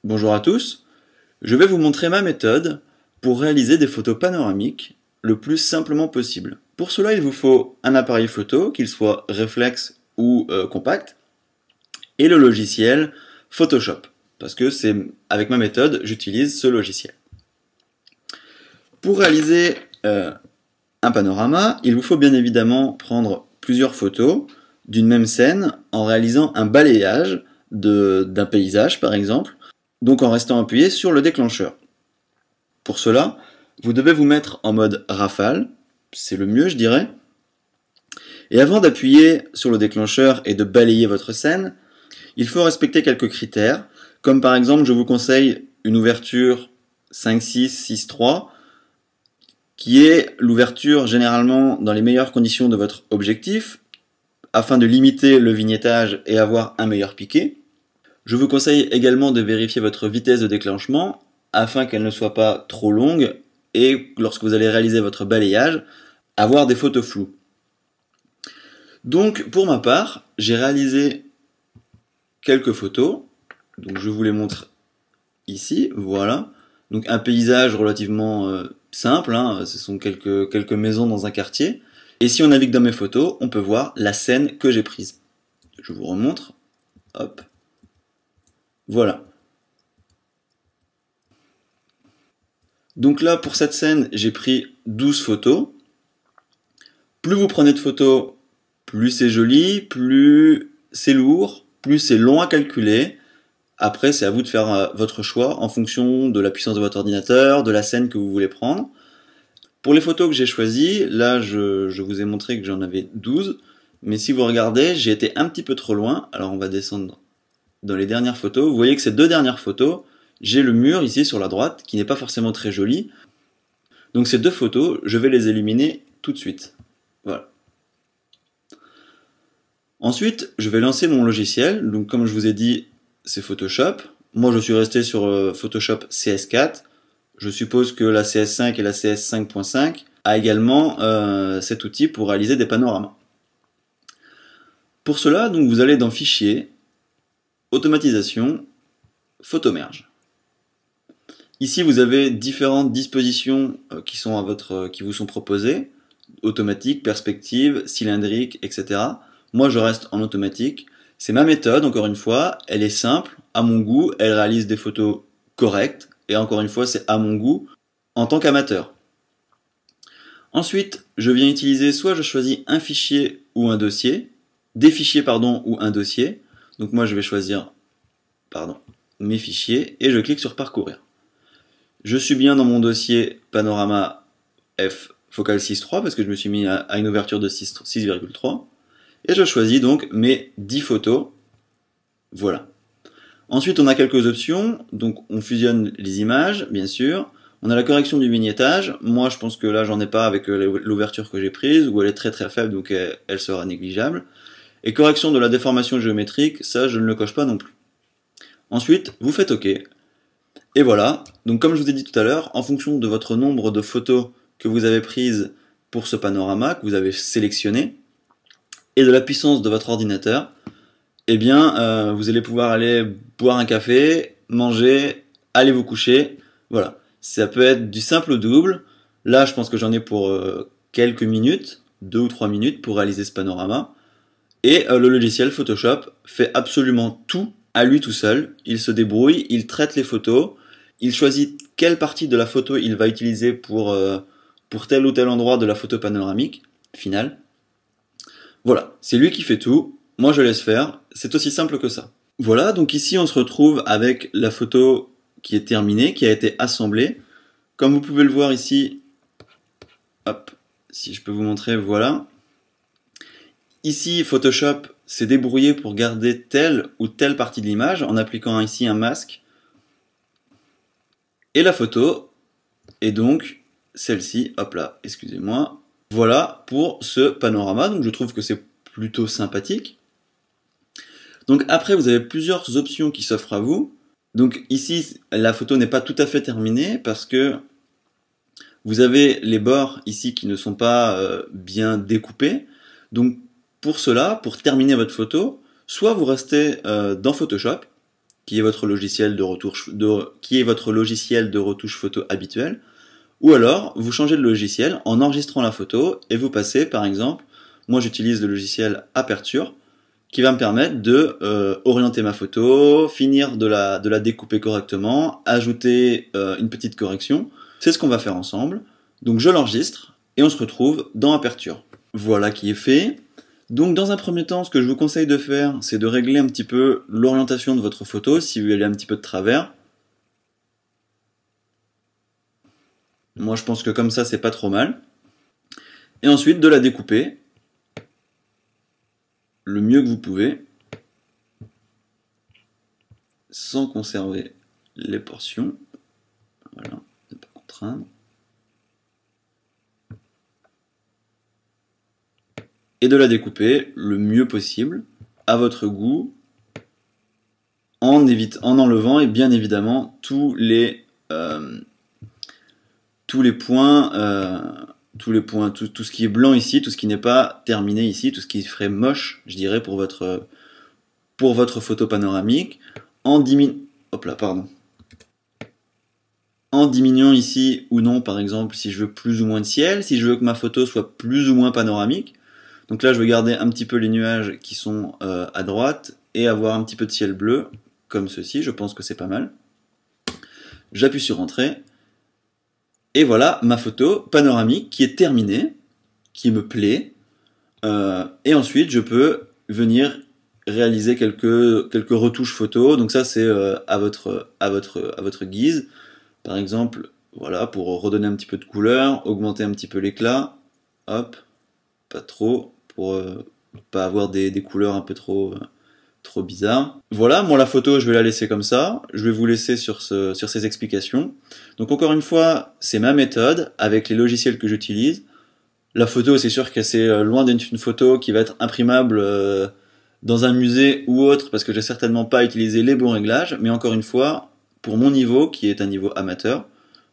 Bonjour à tous, je vais vous montrer ma méthode pour réaliser des photos panoramiques le plus simplement possible. Pour cela, il vous faut un appareil photo, qu'il soit réflexe ou compact, et le logiciel Photoshop, parce que c'est avec ma méthode, j'utilise ce logiciel. Pour réaliser un panorama, il vous faut bien évidemment prendre plusieurs photos d'une même scène en réalisant un balayage d'un paysage par exemple, donc en restant appuyé sur le déclencheur. Pour cela, vous devez vous mettre en mode rafale, c'est le mieux je dirais, et avant d'appuyer sur le déclencheur et de balayer votre scène, il faut respecter quelques critères, comme par exemple je vous conseille une ouverture 5.6, 6.3, qui est l'ouverture généralement dans les meilleures conditions de votre objectif, afin de limiter le vignettage et avoir un meilleur piqué. Je vous conseille également de vérifier votre vitesse de déclenchement, afin qu'elle ne soit pas trop longue, et lorsque vous allez réaliser votre balayage, avoir des photos floues. Donc pour ma part, j'ai réalisé quelques photos, donc je vous les montre ici, voilà. Donc un paysage relativement simple, hein, ce sont quelques maisons dans un quartier. Et si on navigue dans mes photos, on peut voir la scène que j'ai prise. Je vous remontre, hop, voilà. Donc là, pour cette scène, j'ai pris 12 photos. Plus vous prenez de photos, plus c'est joli, plus c'est lourd, plus c'est long à calculer. Après, c'est à vous de faire votre choix en fonction de la puissance de votre ordinateur, de la scène que vous voulez prendre. Pour les photos que j'ai choisies, là, je vous ai montré que j'en avais 12. Mais si vous regardez, j'ai été un petit peu trop loin. Alors, on va descendre dans les dernières photos. Vous voyez que ces deux dernières photos, j'ai le mur ici sur la droite, qui n'est pas forcément très joli. Donc ces deux photos, je vais les éliminer tout de suite. Voilà. Ensuite, je vais lancer mon logiciel. Donc comme je vous ai dit, c'est Photoshop. Moi, je suis resté sur Photoshop CS4. Je suppose que la CS5 et la CS 5.5 a également cet outil pour réaliser des panoramas. Pour cela, donc, vous allez dans Fichier, Automatisation, Photomerge. Ici, vous avez différentes dispositions qui vous sont proposées, automatique, perspective, cylindrique, etc. Moi, je reste en automatique. C'est ma méthode, encore une fois, elle est simple, à mon goût, elle réalise des photos correctes, et encore une fois, c'est à mon goût, en tant qu'amateur. Ensuite, je viens utiliser, soit je choisis un fichier ou un dossier, des fichiers, pardon, ou un dossier. Donc moi, je vais choisir, mes fichiers, et je clique sur Parcourir. Je suis bien dans mon dossier Panorama F Focal 6.3 parce que je me suis mis à une ouverture de 6,3 et je choisis donc mes 10 photos. Voilà. Ensuite, on a quelques options. Donc, on fusionne les images, bien sûr. On a la correction du vignettage. Moi, je pense que là, j'en ai pas avec l'ouverture que j'ai prise, où elle est très très faible, donc elle sera négligeable. Et correction de la déformation géométrique, ça, je ne le coche pas non plus. Ensuite, vous faites OK. Et voilà, donc comme je vous ai dit tout à l'heure, en fonction de votre nombre de photos que vous avez prises pour ce panorama, que vous avez sélectionné, et de la puissance de votre ordinateur, eh bien, vous allez pouvoir aller boire un café, manger, aller vous coucher, voilà. Ça peut être du simple au double. Là, je pense que j'en ai pour quelques minutes, 2 ou 3 minutes pour réaliser ce panorama. Et le logiciel Photoshop fait absolument tout à lui tout seul. Il se débrouille, il traite les photos, il choisit quelle partie de la photo il va utiliser pour tel ou tel endroit de la photo panoramique finale. Voilà, c'est lui qui fait tout, moi je laisse faire, c'est aussi simple que ça. Voilà, donc ici on se retrouve avec la photo qui est terminée, qui a été assemblée. Comme vous pouvez le voir ici, hop, si je peux vous montrer, voilà. Ici, Photoshop s'est débrouillé pour garder telle ou telle partie de l'image en appliquant ici un masque. Et la photo est donc celle-ci, hop là, excusez-moi. Voilà pour ce panorama, donc je trouve que c'est plutôt sympathique. Donc après, vous avez plusieurs options qui s'offrent à vous. Donc ici, la photo n'est pas tout à fait terminée parce que vous avez les bords ici qui ne sont pas bien découpés. Donc pour cela, pour terminer votre photo, soit vous restez dans Photoshop, qui est votre logiciel de retouche photo habituel, ou alors vous changez de logiciel en enregistrant la photo et vous passez par exemple, moi j'utilise le logiciel Aperture qui va me permettre de orienter ma photo, finir de la découper correctement, ajouter une petite correction. C'est ce qu'on va faire ensemble. Donc je l'enregistre et on se retrouve dans Aperture. Voilà qui est fait. Donc dans un premier temps, ce que je vous conseille de faire, c'est de régler un petit peu l'orientation de votre photo, si elle est un petit peu de travers. Moi je pense que comme ça c'est pas trop mal. Et ensuite de la découper le mieux que vous pouvez, sans conserver les portions. Voilà, ne pas contraindre. Et de la découper le mieux possible, à votre goût, en enlevant et bien évidemment tous les points, tout ce qui est blanc ici, tout ce qui n'est pas terminé ici, tout ce qui ferait moche, je dirais, pour votre photo panoramique, en diminuant ici ou non, par exemple, si je veux plus ou moins de ciel, si je veux que ma photo soit plus ou moins panoramique. Donc là, je vais garder un petit peu les nuages qui sont à droite et avoir un petit peu de ciel bleu, comme ceci, je pense que c'est pas mal. J'appuie sur Entrée. Et voilà ma photo panoramique qui est terminée, qui me plaît. Et ensuite, je peux venir réaliser quelques retouches photos. Donc ça, c'est à votre guise. Par exemple, voilà, pour redonner un petit peu de couleur, augmenter un petit peu l'éclat. Hop, pas trop, pour pas avoir des couleurs un peu trop bizarres. Voilà, moi la photo, je vais la laisser comme ça. Je vais vous laisser sur ces explications. Donc encore une fois, c'est ma méthode avec les logiciels que j'utilise. La photo, c'est sûr que c'est loin d'être une photo qui va être imprimable dans un musée ou autre, parce que j'ai certainement pas utilisé les bons réglages. Mais encore une fois, pour mon niveau, qui est un niveau amateur,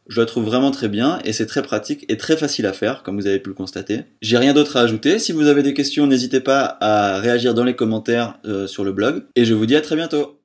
je la trouve vraiment très bien et c'est très pratique et très facile à faire, comme vous avez pu le constater. J'ai rien d'autre à ajouter. Si vous avez des questions, n'hésitez pas à réagir dans les commentaires sur le blog. Et je vous dis à très bientôt.